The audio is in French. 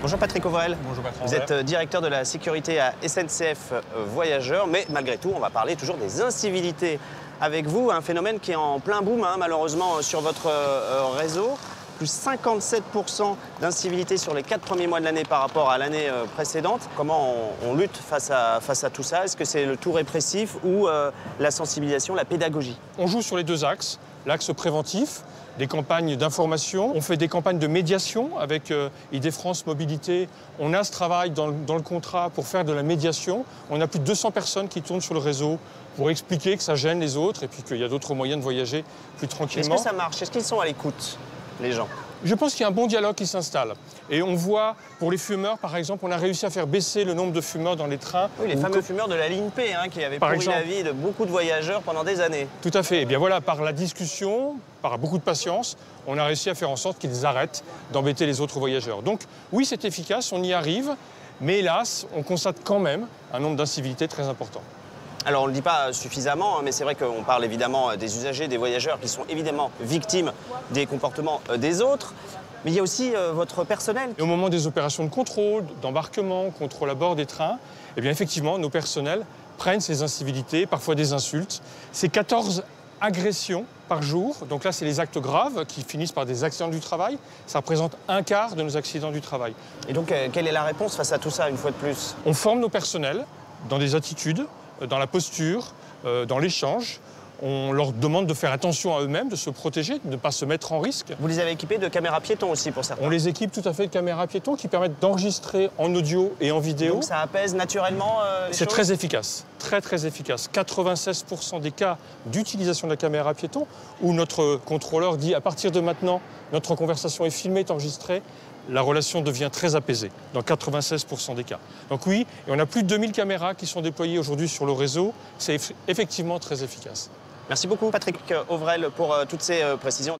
Bonjour Patrick Auvrel. Bonjour Bertrand. Vous êtes directeur de la sécurité à SNCF Voyageurs, mais malgré tout, on va parler toujours des incivilités avec vous, un phénomène qui est en plein boom malheureusement sur votre réseau. Plus 57% d'incivilité sur les 4 premiers mois de l'année par rapport à l'année précédente. Comment on lutte face à tout ça? Est-ce que c'est le tout répressif ou la sensibilisation, la pédagogie? On joue sur les deux axes. L'axe préventif, des campagnes d'information. On fait des campagnes de médiation avec Île-de-France Mobilité. On a ce travail dans le contrat pour faire de la médiation. On a plus de 200 personnes qui tournent sur le réseau pour expliquer que ça gêne les autres et puis qu'il y a d'autres moyens de voyager plus tranquillement. Est-ce que ça marche? Est-ce qu'ils sont à l'écoute, les gens? Je pense qu'il y a un bon dialogue qui s'installe. Et on voit, pour les fumeurs, par exemple, on a réussi à faire baisser le nombre de fumeurs dans les trains. Oui, les fameux fumeurs de la ligne P, qui avaient pourri la vie de beaucoup de voyageurs pendant des années. Tout à fait. Et bien voilà, par la discussion, par beaucoup de patience, on a réussi à faire en sorte qu'ils arrêtent d'embêter les autres voyageurs. Donc oui, c'est efficace, on y arrive, mais hélas, on constate quand même un nombre d'incivilités très important. Alors on ne le dit pas suffisamment, mais c'est vrai qu'on parle évidemment des usagers, des voyageurs qui sont évidemment victimes des comportements des autres. Mais il y a aussi votre personnel. Et au moment des opérations de contrôle, d'embarquement, contrôle à bord des trains, eh bien effectivement, nos personnels prennent ces incivilités, parfois des insultes. C'est 14 agressions par jour. Donc là, c'est les actes graves qui finissent par des accidents du travail. Ça représente un quart de nos accidents du travail. Et donc, quelle est la réponse face à tout ça, une fois de plus? On forme nos personnels dans des attitudes, dans la posture, dans l'échange. On leur demande de faire attention à eux-mêmes, de se protéger, de ne pas se mettre en risque. Vous les avez équipés de caméras piétons aussi pour certains? On les équipe tout à fait de caméras piétons qui permettent d'enregistrer en audio et en vidéo. Donc ça apaise naturellement les C'est choses? très efficace, très efficace. 96% des cas d'utilisation de la caméra piéton où notre contrôleur dit à partir de maintenant, notre conversation est filmée, est enregistrée, la relation devient très apaisée, dans 96% des cas. Donc oui, et on a plus de 2000 caméras qui sont déployées aujourd'hui sur le réseau. C'est effectivement très efficace. Merci beaucoup Patrick Auvrel pour toutes ces précisions.